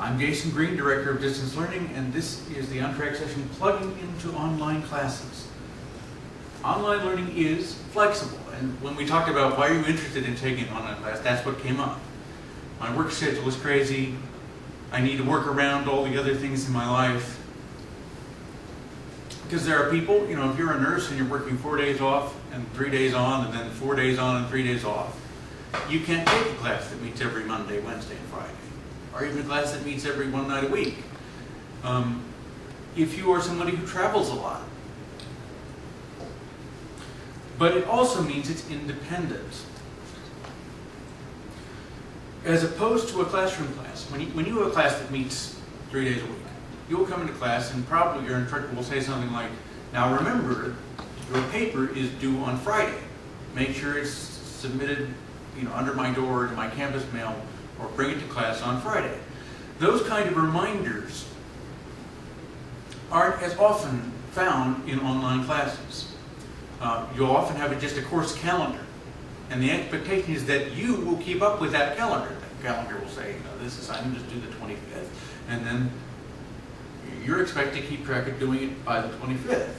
I'm Jason Green, Director of Distance Learning, and this is the On-Track session plugging into online classes. Online learning is flexible, and when we talked about why are you interested in taking an online class, that's what came up. My work schedule is crazy. I need to work around all the other things in my life. Because there are people, if you're a nurse and you're working 4 days off and 3 days on, and then 4 days on and 3 days off, you can't take a class that meets every Monday, Wednesday, and Friday. Or even a class that meets every one night a week. If you are somebody who travels a lot. But it also means it's independent. As opposed to a classroom class. When you have a class that meets 3 days a week, you'll come into class and probably your instructor will say something like, now remember, your paper is due on Friday. Make sure it's submitted under my door to my campus mail, or bring it to class on Friday. Those kind of reminders aren't as often found in online classes. You'll often have just a course calendar, and the expectation is that you will keep up with that calendar. The calendar will say, this assignment is due the 25th, and then you're expected to keep track of doing it by the 25th.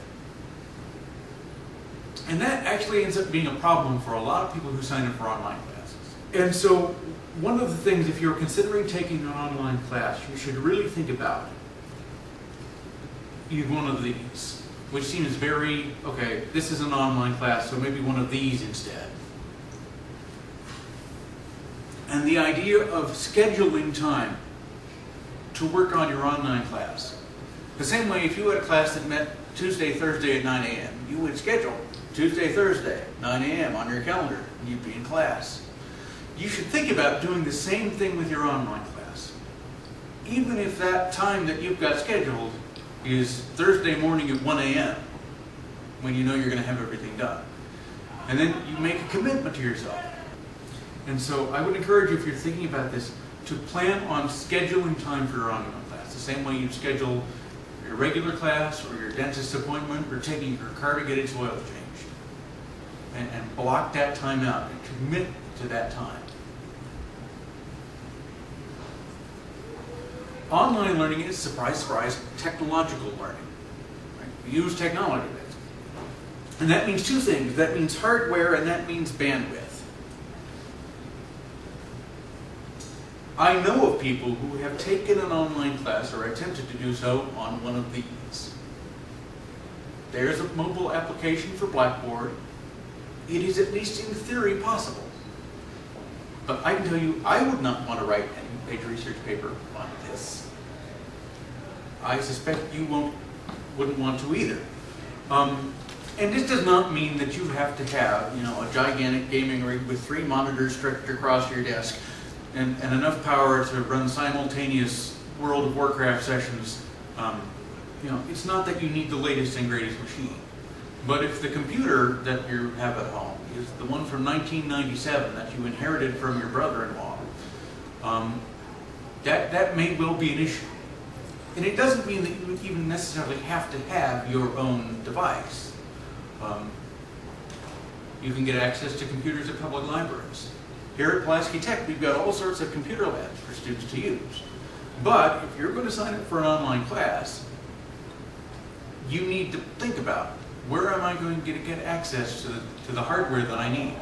And that actually ends up being a problem for a lot of people who sign up for online classes. And so, one of the things, if you're considering taking an online class, you should really think about either one of these, which seems very, okay, this is an online class, so maybe one of these instead. And the idea of scheduling time to work on your online class. The same way if you had a class that met Tuesday, Thursday at 9 a.m., you would schedule Tuesday, Thursday, 9 a.m. on your calendar, and you'd be in class. You should think about doing the same thing with your online class. Even if that time that you've got scheduled is Thursday morning at 1 a.m., when you know you're going to have everything done. And then you make a commitment to yourself. And so I would encourage you, if you're thinking about this, to plan on scheduling time for your online class. The same way you schedule your regular class or your dentist appointment or taking your car to get its oil changed. And block that time out and commit to that time. Online learning is, surprise, surprise, technological learning. Right? We use technology. And that means two things. That means hardware and that means bandwidth. I know of people who have taken an online class or attempted to do so on one of these. There's a mobile application for Blackboard. It is at least in theory possible. But I can tell you, I would not want to write any page research paper on this. I suspect you wouldn't want to either. And this does not mean that you have to have, a gigantic gaming rig with 3 monitors stretched across your desk and enough power to run simultaneous World of Warcraft sessions. It's not that you need the latest and greatest machine. But if the computer that you have at home is the one from 1997 that you inherited from your brother-in-law, that may well be an issue. And it doesn't mean that you even necessarily have to have your own device. You can get access to computers at public libraries. Here at Pulaski Tech, we've got all sorts of computer labs for students to use. But if you're going to sign up for an online class, you need to think about, where am I going to get access to the hardware that I need?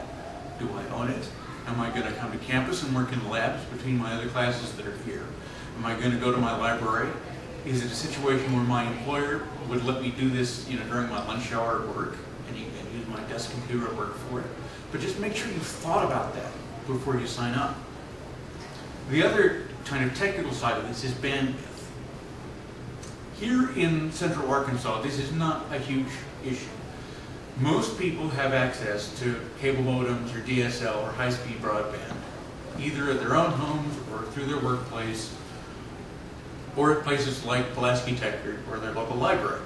Do I own it? Am I going to come to campus and work in the labs between my other classes that are here? Am I going to go to my library? Is it a situation where my employer would let me do this during my lunch hour at work and use my desk computer at work for it? But just make sure you've thought about that before you sign up. The other kind of technical side of this is bandwidth. Here in Central Arkansas, this is not a huge issue. Most people have access to cable modems or DSL or high-speed broadband, either at their own homes or through their workplace, or at places like Pulaski Tech or their local library.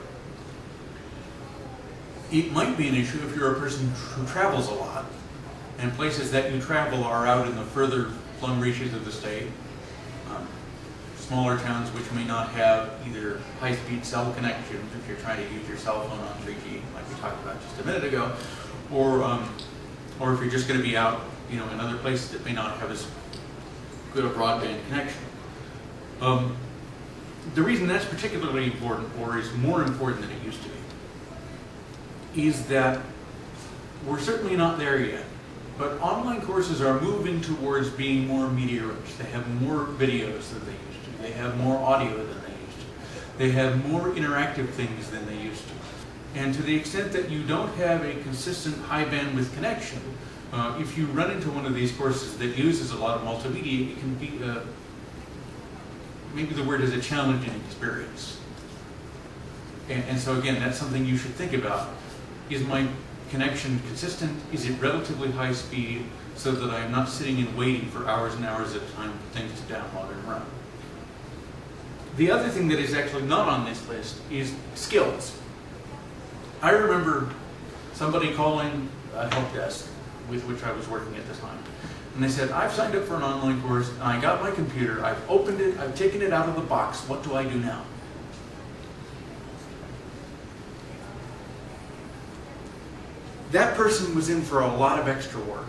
It might be an issue if you're a person who travels a lot, and places that you travel are out in the further flung reaches of the state. Smaller towns which may not have either high-speed cell connections if you're trying to use your cell phone on 3G, like we talked about just a minute ago, or if you're just going to be out, in other places that may not have as good a broadband connection. The reason that's particularly important, or is more important than it used to be, is that we're certainly not there yet. But online courses are moving towards being more media rich. They have more videos than they used to. They have more audio than they used to. They have more interactive things than they used to. And to the extent that you don't have a consistent high bandwidth connection, if you run into one of these courses that uses a lot of multimedia, it can be, maybe the word is a challenging experience. And so again, that's something you should think about. Is my connection consistent? Is it relatively high speed so that I'm not sitting and waiting for hours and hours at a time for things to download and run? The other thing that is actually not on this list is skills. I remember somebody calling a help desk with which I was working at the time. And they said, I've signed up for an online course, and I got my computer, I've opened it, I've taken it out of the box, what do I do now? That person was in for a lot of extra work.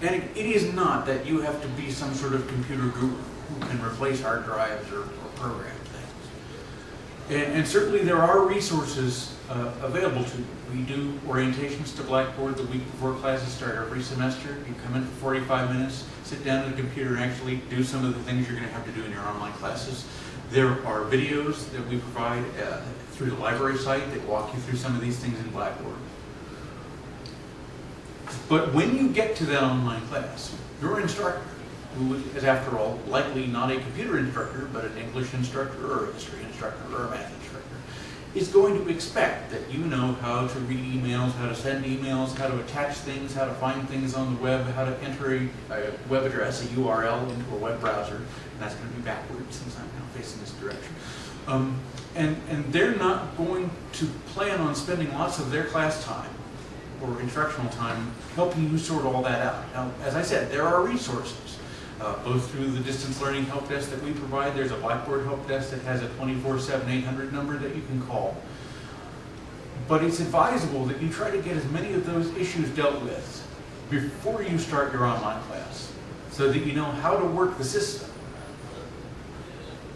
And it is not that you have to be some sort of computer guru who can replace hard drives or program things. And certainly there are resources available to you. We do orientations to Blackboard the week before classes start every semester. You come in for 45 minutes, sit down at a computer and actually do some of the things you're going to have to do in your online classes. There are videos that we provide through the library site that walk you through some of these things in Blackboard. But when you get to that online class, your instructor, who is after all likely not a computer instructor, but an English instructor or a history instructor or a math instructor, is going to expect that you know how to read emails, how to send emails, how to attach things, how to find things on the web, how to enter a web address, a URL into a web browser. And that's going to be backwards since I'm now facing this direction. And they're not going to plan on spending lots of their class time or instructional time helping you sort all that out. Now, as I said, there are resources, both through the distance learning help desk that we provide. There's a Blackboard help desk that has a 24/7 800 number that you can call. But it's advisable that you try to get as many of those issues dealt with before you start your online class, so that you know how to work the system.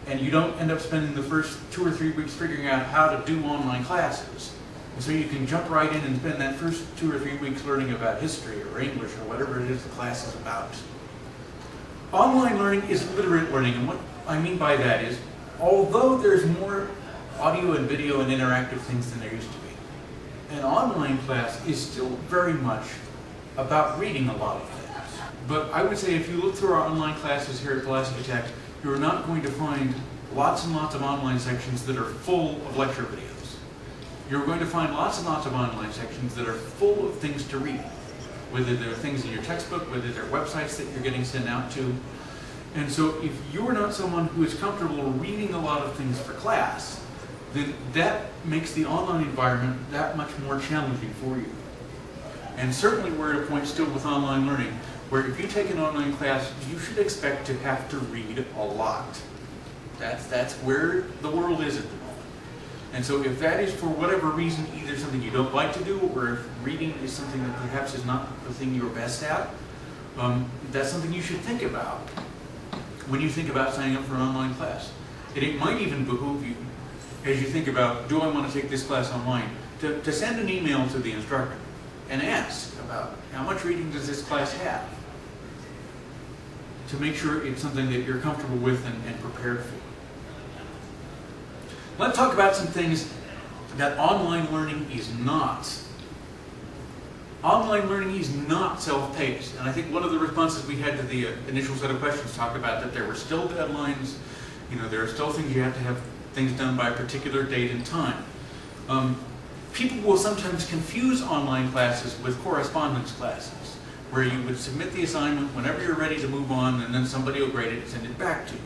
And you don't end up spending the first 2 or 3 weeks figuring out how to do online classes. And so you can jump right in and spend that first 2 or 3 weeks learning about history or English or whatever it is the class is about. Online learning is literate learning, and what I mean by that is, although there's more audio and video and interactive things than there used to be, an online class is still very much about reading a lot of things. But I would say if you look through our online classes here at Philosophy Tech, you're not going to find lots and lots of online sections that are full of lecture videos. You're going to find lots and lots of online sections that are full of things to read, whether they're things in your textbook, whether they're websites that you're getting sent out to. And so if you're not someone who is comfortable reading a lot of things for class, then that makes the online environment that much more challenging for you. And certainly we're at a point still with online learning where if you take an online class, you should expect to have to read a lot. That's where the world is at the moment. And so if that is for whatever reason either something you don't like to do, or if reading is something that perhaps is not the thing you're best at, that's something you should think about when you think about signing up for an online class. And it might even behoove you, as you think about, do I want to take this class online, to send an email to the instructor and ask about how much reading does this class have, to make sure it's something that you're comfortable with and prepared for. Let's talk about some things that online learning is not. Online learning is not self-paced, and I think one of the responses we had to the initial set of questions talked about that there were still deadlines, there are still things you have to have things done by a particular date and time. People will sometimes confuse online classes with correspondence classes, where you would submit the assignment whenever you're ready to move on, and then somebody will grade it and send it back to you.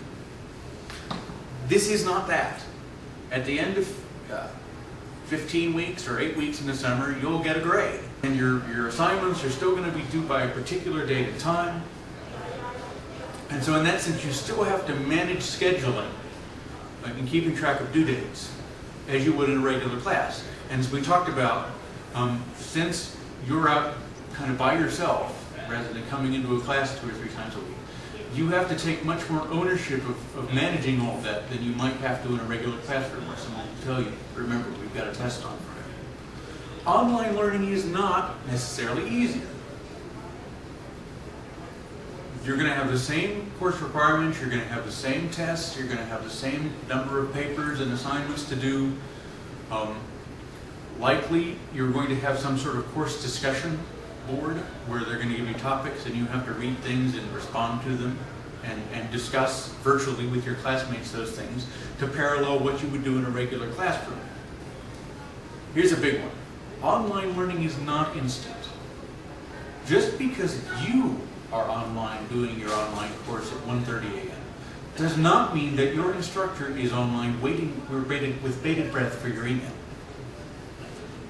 This is not that. At the end of 15 weeks or 8 weeks in the summer, you'll get a grade. And your assignments are still going to be due by a particular date and time. And so in that sense, you still have to manage scheduling and keeping track of due dates as you would in a regular class. And as we talked about, since you're out kind of by yourself, rather than coming into a class 2 or 3 times a week, you have to take much more ownership of managing all of that than you might have to in a regular classroom where someone will tell you, remember, we've got a test on Friday. Online learning is not necessarily easier. You're going to have the same course requirements, you're going to have the same tests, you're going to have the same number of papers and assignments to do. Likely, you're going to have some sort of course discussion board where they're going to give you topics and you have to read things and respond to them and discuss virtually with your classmates those things to parallel what you would do in a regular classroom. Here's a big one. Online learning is not instant. Just because you are online doing your online course at 1:30 a.m. does not mean that your instructor is online waiting with bated breath for your email.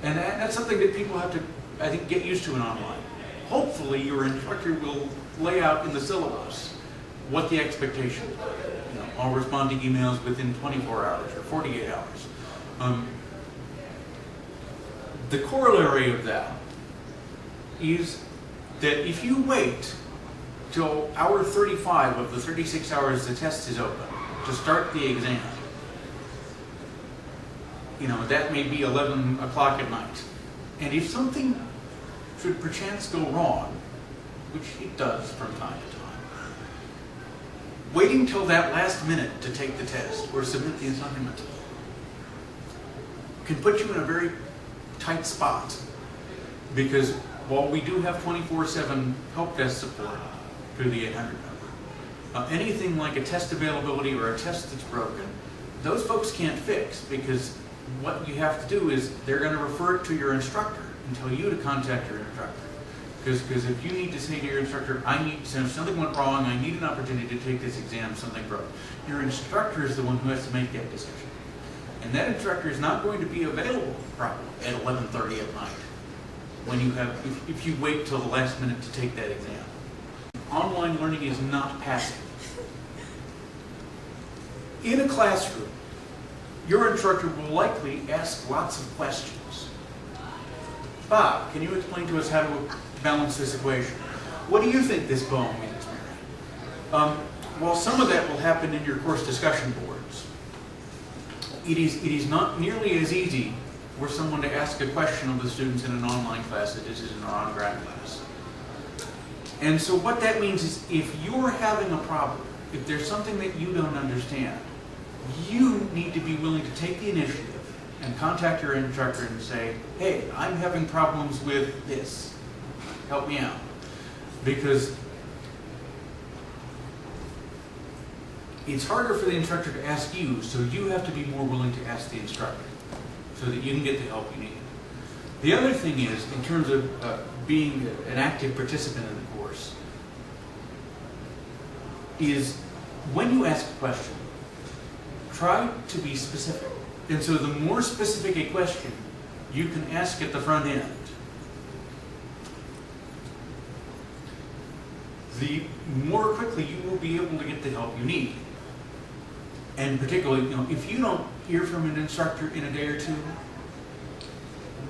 And that's something that people have to, I think, get used to in online. Hopefully your instructor will lay out in the syllabus what the expectations are. You know, I'll respond to emails within 24 hours or 48 hours. The corollary of that is that if you wait till hour 35 of the 36 hours the test is open to start the exam, you know, that may be 11 o'clock at night. And if something should perchance go wrong, which it does from time to time, waiting till that last minute to take the test or submit the assignment can put you in a very tight spot. Because while we do have 24/7 help desk support through the 800 number, anything like a test availability or a test that's broken, those folks can't fix, because what you have to do is they're going to refer it to your instructor and tell you to contact your instructor. Because if you need to say to your instructor, if something went wrong, I need an opportunity to take this exam, something broke, your instructor is the one who has to make that decision. And that instructor is not going to be available probably at 11:30 at night when you have, if you wait till the last minute to take that exam. Online learning is not passive. In a classroom, your instructor will likely ask lots of questions. Bob, can you explain to us how to balance this equation? What do you think this poem means, Mary? While some of that will happen in your course discussion boards, it is not nearly as easy for someone to ask a question of the students in an online class as it is in an on-ground class. And so what that means is, if you're having a problem, if there's something that you don't understand, you need to be willing to take the initiative and contact your instructor and say, hey, I'm having problems with this. Help me out. Because it's harder for the instructor to ask you, so you have to be more willing to ask the instructor so that you can get the help you need. The other thing is, in terms of being an active participant in the course, is when you ask a question, try to be specific. And so the more specific a question you can ask at the front end, the more quickly you will be able to get the help you need. And particularly, if you don't hear from an instructor in a day or two,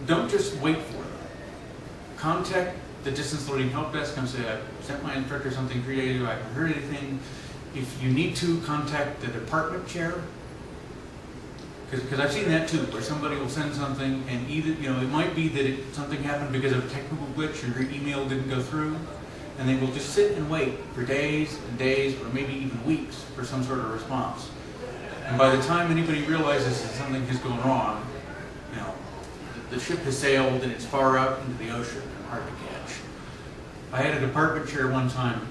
don't just wait for them. Contact the distance learning help desk and say, I sent my instructor something 3 days ago, I haven't heard anything. If you need to, contact the department chair. Because I've seen that too, where somebody will send something and either, it might be that something happened because of a technical glitch or your email didn't go through, and they will just sit and wait for days and days or maybe even weeks for some sort of response. And by the time anybody realizes that something is going wrong, the ship has sailed and it's far out into the ocean and hard to catch. I had a department chair one time,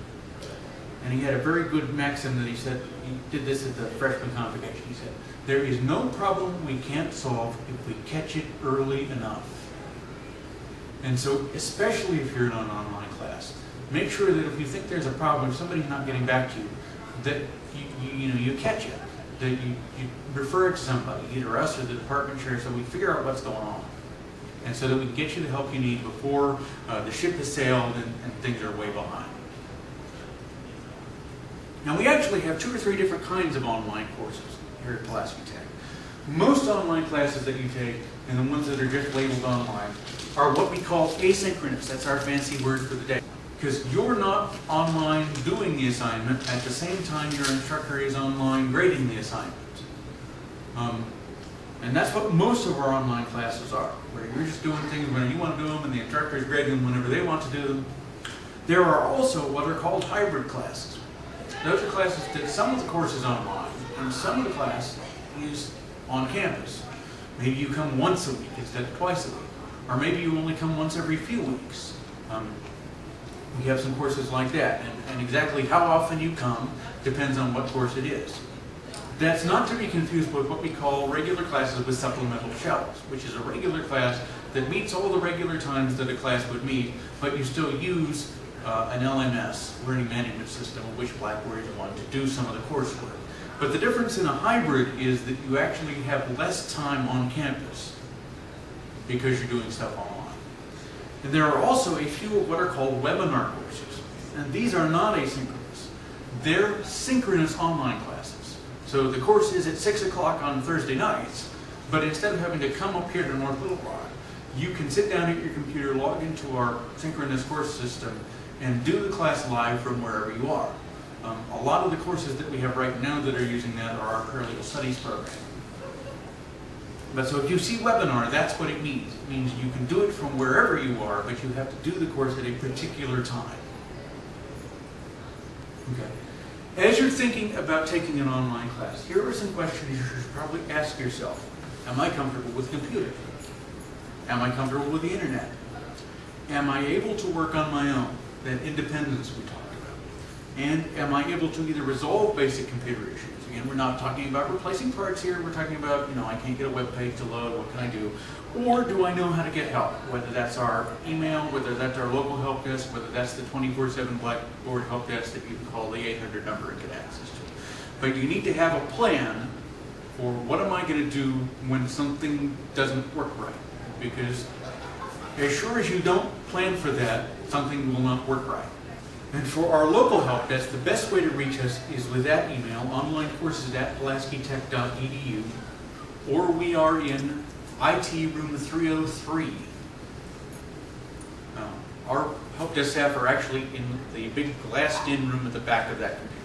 and he had a very good maxim that he said, he did this at the freshman convocation. He said, there is no problem we can't solve if we catch it early enough. And so, especially if you're in an online class, make sure that if you think there's a problem, if somebody's not getting back to you, that you catch it, that you refer it to somebody, either us or the department chair, so we figure out what's going on. And so that we can get you the help you need before the ship has sailed and things are way behind. Now, we actually have 2 or 3 different kinds of online courses here at Pulaski Tech. Most online classes that you take, and the ones that are just labeled online, are what we call asynchronous. That's our fancy word for the day. because you're not online doing the assignment at the same time your instructor is online grading the assignment. And that's what most of our online classes are, where you're just doing things when you want to do them and the instructor is grading them whenever they want to do them. There are also what are called hybrid classes. Those are classes that some of the course is online and some of the class is on campus. Maybe you come once a week instead of twice a week, or maybe you only come once every few weeks. We have some courses like that, and exactly how often you come depends on what course it is. That's not to be confused with what we call regular classes with supplemental shells, which is a regular class that meets all the regular times that a class would meet, but you still use an LMS, Learning Management System, of which Blackboard is one, to do some of the coursework. But the difference in a hybrid is that you actually have less time on campus because you're doing stuff online. And there are also a few of what are called webinar courses. And these are not asynchronous. They're synchronous online classes. So the course is at 6 o'clock on Thursday nights, but instead of having to come up here to North Little Rock, you can sit down at your computer, log into our synchronous course system, and do the class live from wherever you are. A lot of the courses that we have right now that are using that are our paralegal studies program. But so if you see webinar, that's what it means. It means you can do it from wherever you are, but you have to do the course at a particular time. Okay. As you're thinking about taking an online class, here are some questions you should probably ask yourself. Am I comfortable with computers? Am I comfortable with the internet? Am I able to work on my own? That independence we talked about. And am I able to either resolve basic computer issues? Again, we're not talking about replacing parts here. We're talking about, I can't get a web page to load. What can I do? Or do I know how to get help? Whether that's our email, whether that's our local help desk, whether that's the 24/7 Blackboard help desk that you can call the 800 number and get access to. But you need to have a plan for what am I going to do when something doesn't work right. Because as sure as you don't plan for that, something will not work right. And for our local help desk, the best way to reach us is with that email, onlinecourses@pulaskitech.edu, or we are in IT room 303. Our help desk staff are actually in the big glassed-in room at the back of that computer.